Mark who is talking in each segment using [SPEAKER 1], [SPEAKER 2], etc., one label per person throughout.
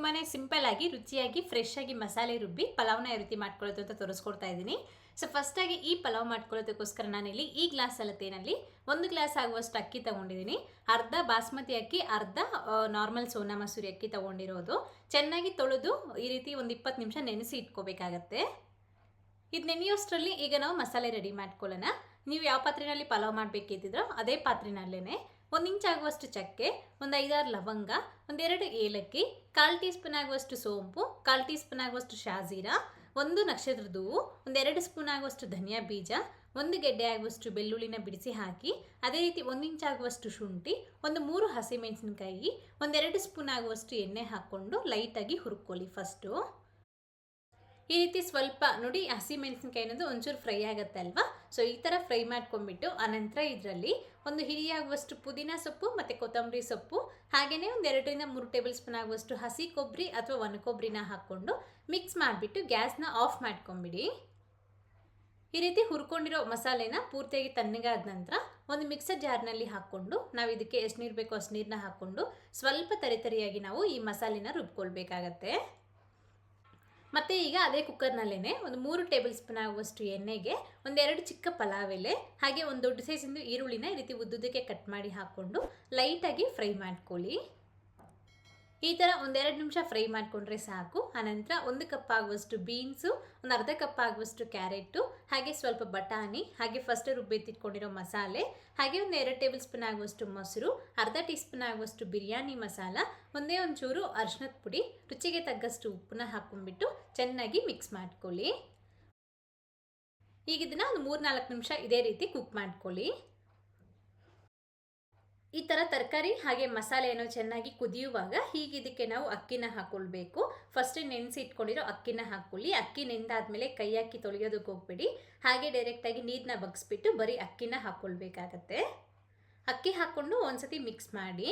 [SPEAKER 1] ತುಂಬಾ ಸಿಂಪಲ್ ಆಗಿ ರುಚಿಯಾಗಿ ಫ್ರೆಶ್ ಆಗಿ ಮಸಾಲೆ ರುಬ್ಬಿ ಪಲಾವ್ನ ಯಾವ ರೀತಿ ಮಾಡ್ಕೊಳ್ಳೋದು ಅಂತ ತೋರಿಸ್ಕೊಡ್ತಾ ಇದ್ದೀನಿ. ಸೊ ಫಸ್ಟಾಗಿ ಈ ಪಲಾವ್ ಮಾಡ್ಕೊಳ್ಳೋದಕ್ಕೋಸ್ಕರ ನಾನಿಲ್ಲಿ ಈ ಗ್ಲಾಸ್ ಅಳತೆಯಲ್ಲಿ 1 ಗ್ಲಾಸ್ ಆಗುವಷ್ಟು ಅಕ್ಕಿ ತೊಗೊಂಡಿದ್ದೀನಿ. ಅರ್ಧ ಬಾಸ್ಮತಿ ಅಕ್ಕಿ, ಅರ್ಧ ನಾರ್ಮಲ್ ಸೋನಾ ಮಸೂರಿ ಅಕ್ಕಿ ತೊಗೊಂಡಿರೋದು. ಚೆನ್ನಾಗಿ ತೊಳೆದು ಈ ರೀತಿ ಒಂದು 20 ನಿಮಿಷ ನೆನೆಸಿ ಇಟ್ಕೋಬೇಕಾಗತ್ತೆ. ಇದು ನೆನೆಯೋಷ್ಟರಲ್ಲಿ ಈಗ ನಾವು ಮಸಾಲೆ ರೆಡಿ ಮಾಡ್ಕೊಳ್ಳೋಣ. ನೀವು ಯಾವ ಪಾತ್ರೆಯಲ್ಲಿ ಪಲಾವ್ ಮಾಡಬೇಕಿದ್ದಿದ್ರೋ ಅದೇ ಪಾತ್ರೆನಲ್ಲೇ 1 ಇಂಚ್ ಆಗುವಷ್ಟು ಚಕ್ಕೆ, ಒಂದು 5-6 ಲವಂಗ, 1-2 ಏಲಕ್ಕಿ, 1/4 ಟೀ ಸ್ಪೂನ್ ಆಗುವಷ್ಟು ಸೋಂಪು, 1/4 ಟೀ ಸ್ಪೂನ್ ಆಗುವಷ್ಟು ಶಾಜೀರಾ, 1 ನಕ್ಷತ್ರದ ಹೂವು, 1-2 ಸ್ಪೂನ್ ಆಗುವಷ್ಟು ಧನಿಯಾ ಬೀಜ, 1 ಗೆಡ್ಡೆ ಆಗುವಷ್ಟು ಬೆಳ್ಳುಳ್ಳಿನ ಬಿಡಿಸಿ ಹಾಕಿ, ಅದೇ ರೀತಿ 1 ಇಂಚ್ ಆಗುವಷ್ಟು ಶುಂಠಿ, 3 ಹಸಿಮೆಣಸಿನಕಾಯಿ, 1-2 ಸ್ಪೂನ್ ಆಗುವಷ್ಟು ಎಣ್ಣೆ ಹಾಕ್ಕೊಂಡು ಲೈಟಾಗಿ ಹುರ್ಕೊಳ್ಳಿ. ಫಸ್ಟು ಈ ರೀತಿ ಸ್ವಲ್ಪ ನೋಡಿ, ಹಸಿಮೆಣಸಿನಕಾಯಿ ಅನ್ನೋದು ಒಂಚೂರು ಫ್ರೈ ಆಗುತ್ತೆ ಅಲ್ವಾ. ಸೊ ಈ ಥರ ಫ್ರೈ ಮಾಡ್ಕೊಂಡ್ಬಿಟ್ಟು ಆನಂತರ ಇದರಲ್ಲಿ ಒಂದು ಹಿಡಿಯಾಗುವಷ್ಟು ಪುದೀನ ಸೊಪ್ಪು ಮತ್ತು ಕೊತ್ತಂಬರಿ ಸೊಪ್ಪು, ಹಾಗೆಯೇ 2-3 ಟೇಬಲ್ ಸ್ಪೂನ್ ಆಗುವಷ್ಟು ಹಸಿ ಕೊಬ್ಬರಿ ಅಥವಾ ಒಣ ಕೊಬ್ಬರಿನ ಹಾಕ್ಕೊಂಡು ಮಿಕ್ಸ್ ಮಾಡಿಬಿಟ್ಟು ಗ್ಯಾಸ್ನ ಆಫ್ ಮಾಡ್ಕೊಂಬಿಡಿ. ಈ ರೀತಿ ಹುರ್ಕೊಂಡಿರೋ ಮಸಾಲೆನ ಪೂರ್ತಿಯಾಗಿ ತಣ್ಣಗಾದ ನಂತರ ಒಂದು ಮಿಕ್ಸರ್ ಜಾರ್ನಲ್ಲಿ ಹಾಕ್ಕೊಂಡು ನಾವು ಇದಕ್ಕೆ ಎಷ್ಟು ನೀರು ಬೇಕೋ ಅಷ್ಟು ನೀರನ್ನ ಹಾಕ್ಕೊಂಡು ಸ್ವಲ್ಪ ತರಿಯಾಗಿ ನಾವು ಈ ಮಸಾಲೆನ ರುಬ್ಕೊಳ್ಬೇಕಾಗತ್ತೆ. ಮತ್ತು ಈಗ ಅದೇ ಕುಕ್ಕರ್ನಲ್ಲೇ ಒಂದು 3 ಟೇಬಲ್ ಸ್ಪೂನ್ ಆಗುವಷ್ಟು ಎಣ್ಣೆಗೆ 1-2 ಚಿಕ್ಕ ಪಲಾವ್ ಎಲೆ, ಹಾಗೆ ಒಂದು ದೊಡ್ಡ ಸೈಜಿಂದು ಈರುಳ್ಳಿನ ಈ ರೀತಿ ಉದ್ದುದಕ್ಕೆ ಕಟ್ ಮಾಡಿ ಹಾಕ್ಕೊಂಡು ಲೈಟಾಗಿ ಫ್ರೈ ಮಾಡ್ಕೊಳ್ಳಿ. ಈ ಥರ 1-2 ನಿಮಿಷ ಫ್ರೈ ಮಾಡಿಕೊಂಡ್ರೆ ಸಾಕು. ಆನಂತರ 1 ಕಪ್ ಆಗುವಷ್ಟು ಬೀನ್ಸು, ಒಂದು ಅರ್ಧ ಕಪ್ ಆಗುವಷ್ಟು ಕ್ಯಾರೆಟು, ಹಾಗೆ ಸ್ವಲ್ಪ ಬಟಾಣಿ, ಹಾಗೆ ಫಸ್ಟ್ ರುಬ್ಬಿಟ್ಟಿಟ್ಕೊಂಡಿರೋ ಮಸಾಲೆ, ಹಾಗೆ 1-2 ಟೇಬಲ್ ಸ್ಪೂನ್ ಆಗುವಷ್ಟು ಮೊಸರು, ಅರ್ಧ ಟೀ ಸ್ಪೂನ್ ಆಗುವಷ್ಟು ಬಿರಿಯಾನಿ ಮಸಾಲ, ಒಂಚೂರು ಅರಿಶಿನದ ಪುಡಿ, ರುಚಿಗೆ ತಗ್ಗಷ್ಟು ಉಪ್ಪನ್ನ ಹಾಕ್ಕೊಂಡ್ಬಿಟ್ಟು ಚೆನ್ನಾಗಿ ಮಿಕ್ಸ್ ಮಾಡ್ಕೊಳ್ಳಿ. ಈಗ ಇದನ್ನು ಒಂದು 3-4 ನಿಮಿಷ ಇದೇ ರೀತಿ ಕುಕ್ ಮಾಡ್ಕೊಳ್ಳಿ. ಈ ಥರ ತರಕಾರಿ ಹಾಗೆ ಮಸಾಲೆ ಏನೋ ಚೆನ್ನಾಗಿ ಕುದಿಯುವಾಗ ಹೀಗೆ ಇದಕ್ಕೆ ನಾವು ಅಕ್ಕಿನ ಹಾಕ್ಕೊಳ್ಬೇಕು. ಫಸ್ಟ್ ನೆನೆಸಿ ಇಟ್ಕೊಂಡಿರೋ ಅಕ್ಕಿನ ಹಾಕ್ಕೊಳ್ಳಿ. ಅಕ್ಕಿ ನೆಂದಾದ್ಮೇಲೆ ಕೈ ಹಾಕಿ ತೊಳೆಯೋದಕ್ಕೆ ಹೋಗ್ಬೇಡಿ, ಹಾಗೆ ಡೈರೆಕ್ಟಾಗಿ ನೀರನ್ನ ಬಗ್ಸ್ಬಿಟ್ಟು ಬರೀ ಅಕ್ಕಿನ ಹಾಕ್ಕೊಳ್ಬೇಕಾಗತ್ತೆ. ಅಕ್ಕಿ ಹಾಕ್ಕೊಂಡು ಒಂದ್ಸತಿ ಮಿಕ್ಸ್ ಮಾಡಿ.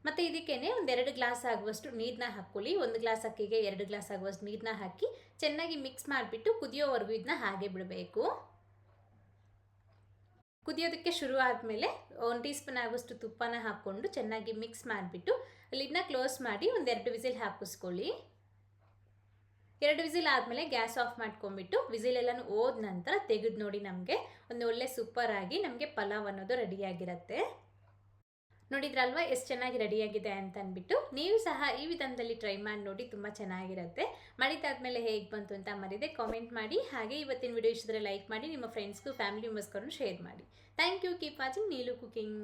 [SPEAKER 1] ಮತ್ತು ಇದಕ್ಕೇನೆ 1-2 ಗ್ಲಾಸ್ ಆಗುವಷ್ಟು ನೀರನ್ನ ಹಾಕ್ಕೊಳ್ಳಿ. 1 ಗ್ಲಾಸ್ ಅಕ್ಕಿಗೆ 2 ಗ್ಲಾಸ್ ಆಗುವಷ್ಟು ನೀರನ್ನ ಹಾಕಿ ಚೆನ್ನಾಗಿ ಮಿಕ್ಸ್ ಮಾಡಿಬಿಟ್ಟು ಕುದಿಯೋವರೆಗೂ ಇದನ್ನ ಹಾಗೆ ಬಿಡಬೇಕು. ಕುದಿಯೋದಕ್ಕೆ ಶುರು ಆದಮೇಲೆ 1 ಟೀ ಸ್ಪೂನ್ ಆಗುವಷ್ಟು ತುಪ್ಪನ ಹಾಕ್ಕೊಂಡು ಚೆನ್ನಾಗಿ ಮಿಕ್ಸ್ ಮಾಡಿಬಿಟ್ಟು ಲಿಡ್ನ ಕ್ಲೋಸ್ ಮಾಡಿ 1-2 ವಿಸಿಲ್ ಹಾಕಿಸ್ಕೊಳ್ಳಿ. 2 ವಿಸಿಲ್ ಆದಮೇಲೆ ಗ್ಯಾಸ್ ಆಫ್ ಮಾಡ್ಕೊಂಡ್ಬಿಟ್ಟು ವಿಸಿಲೆಲ್ಲನೂ ಹೋದ ನಂತರ ತೆಗೆದು ನೋಡಿ, ನಮಗೆ ಒಂದು ಒಳ್ಳೆ ಸೂಪರ್ ಆಗಿ ನಮಗೆ ಪಲಾವ್ ಅನ್ನೋದು ರೆಡಿಯಾಗಿರುತ್ತೆ. ನೋಡಿದ್ರಲ್ವಾ ಎಷ್ಟು ಚೆನ್ನಾಗಿ ರೆಡಿಯಾಗಿದೆ ಅಂತ ಅಂದ್ಬಿಟ್ಟು. ನೀವು ಸಹ ಈ ವಿಧಾನದಲ್ಲಿ ಟ್ರೈ ಮಾಡಿ ನೋಡಿ, ತುಂಬ ಚೆನ್ನಾಗಿರುತ್ತೆ. ಮಾಡಿದ್ದಾದ್ಮೇಲೆ ಹೇಗೆ ಬಂತು ಅಂತ ಮರಿದೆ ಕಾಮೆಂಟ್ ಮಾಡಿ. ಹಾಗೆ ಇವತ್ತಿನ ವಿಡಿಯೋ ಇಷ್ಟದ್ರೆ ಲೈಕ್ ಮಾಡಿ, ನಿಮ್ಮ ಫ್ರೆಂಡ್ಸ್ಗೂ ಫ್ಯಾಮಿಲಿ ಮೆಂಬರ್ಸ್ಗೂ ಶೇರ್ ಮಾಡಿ. Thank you. Keep watching Neelu cooking.